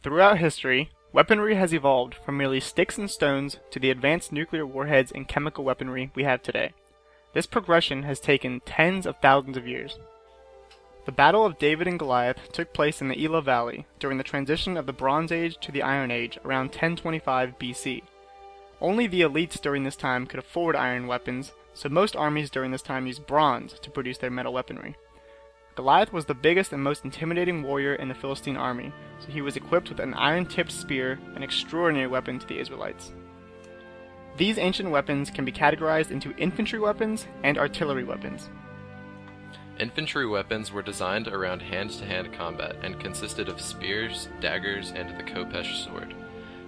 Throughout history, weaponry has evolved from merely sticks and stones to the advanced nuclear warheads and chemical weaponry we have today. This progression has taken tens of thousands of years. The Battle of David and Goliath took place in the Elah Valley during the transition of the Bronze Age to the Iron Age around 1025 BC. Only the elites during this time could afford iron weapons, so most armies during this time used bronze to produce their metal weaponry. Goliath was the biggest and most intimidating warrior in the Philistine army, so he was equipped with an iron-tipped spear, an extraordinary weapon to the Israelites. These ancient weapons can be categorized into infantry weapons and artillery weapons. Infantry weapons were designed around hand-to-hand combat and consisted of spears, daggers, and the khopesh sword.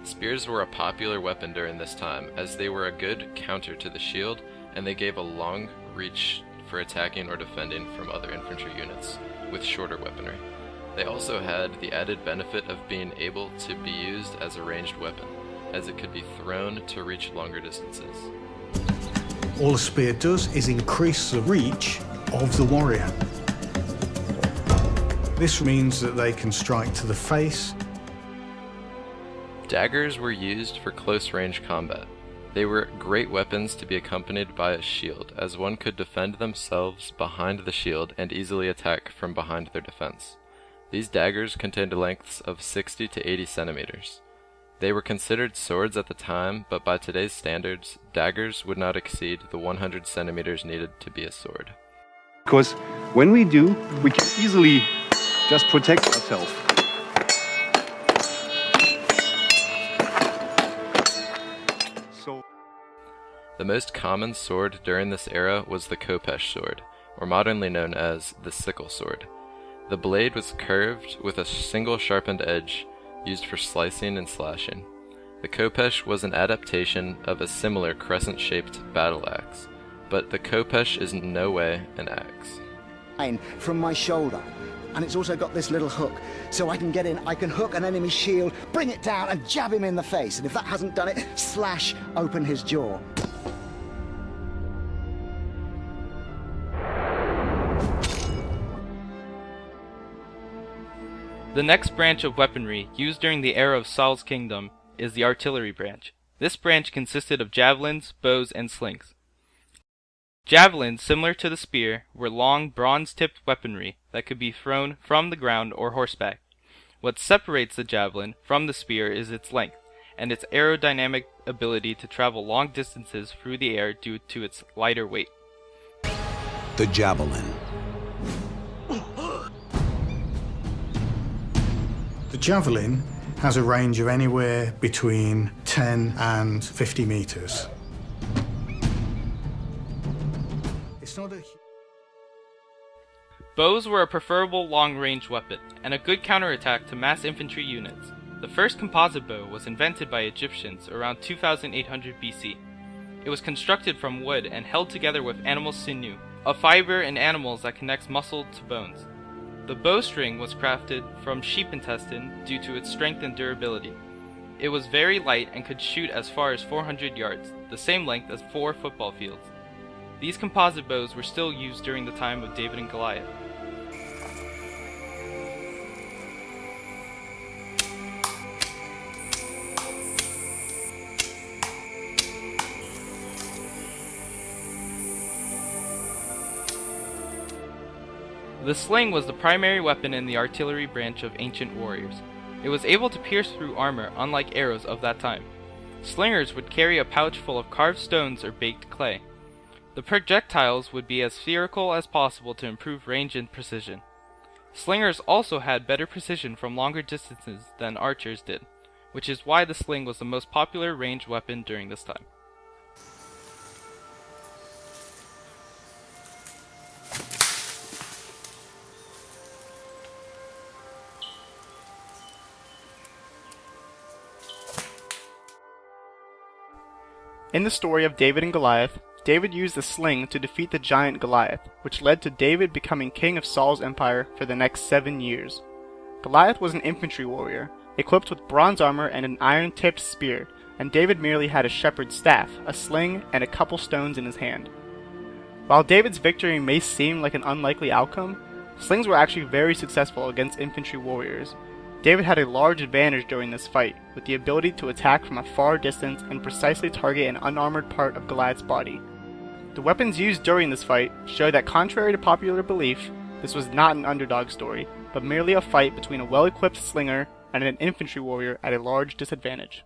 Spears were a popular weapon during this time, as they were a good counter to the shield, and they gave a long reach for attacking or defending from other infantry units with shorter weaponry. They also had the added benefit of being able to be used as a ranged weapon, as it could be thrown to reach longer distances. All a spear does is increase the reach of the warrior. This means that they can strike to the face. Daggers were used for close-range combat. They were great weapons to be accompanied by a shield, as one could defend themselves behind the shield and easily attack from behind their defense. These daggers contained lengths of 60 to 80 centimeters. They were considered swords at the time, but by today's standards, daggers would not exceed the 100 centimeters needed to be a sword. Because when we do, we can easily just protect ourselves. The most common sword during this era was the khopesh sword, or modernly known as the sickle sword. The blade was curved with a single sharpened edge, used for slicing and slashing. The khopesh was an adaptation of a similar crescent-shaped battle axe, but the khopesh is in no way an axe. From my shoulder, and it's also got this little hook, so I can get in, I can hook an enemy's shield, bring it down and jab him in the face, and if that hasn't done it, slash open his jaw. The next branch of weaponry used during the era of Saul's kingdom is the artillery branch. This branch consisted of javelins, bows, and slings. Javelins, similar to the spear, were long, bronze-tipped weaponry that could be thrown from the ground or horseback. What separates the javelin from the spear is its length, and its aerodynamic ability to travel long distances through the air due to its lighter weight. The javelin. The javelin has a range of anywhere between 10 and 50 meters. It's not a... Bows were a preferable long-range weapon, and a good counterattack to mass infantry units. The first composite bow was invented by Egyptians around 2800 BC. It was constructed from wood and held together with animal sinew, a fiber in animals that connects muscle to bones. The bowstring was crafted from sheep intestine due to its strength and durability. It was very light and could shoot as far as 400 yards, the same length as 4 football fields. These composite bows were still used during the time of David and Goliath. The sling was the primary weapon in the artillery branch of ancient warriors. It was able to pierce through armor, unlike arrows of that time. Slingers would carry a pouch full of carved stones or baked clay. The projectiles would be as spherical as possible to improve range and precision. Slingers also had better precision from longer distances than archers did, which is why the sling was the most popular ranged weapon during this time. In the story of David and Goliath, David used the sling to defeat the giant Goliath, which led to David becoming king of Saul's empire for the next 7 years. Goliath was an infantry warrior, equipped with bronze armor and an iron-tipped spear, and David merely had a shepherd's staff, a sling, and a couple stones in his hand. While David's victory may seem like an unlikely outcome, slings were actually very successful against infantry warriors. David had a large advantage during this fight, with the ability to attack from a far distance and precisely target an unarmored part of Goliath's body. The weapons used during this fight show that, contrary to popular belief, this was not an underdog story, but merely a fight between a well-equipped slinger and an infantry warrior at a large disadvantage.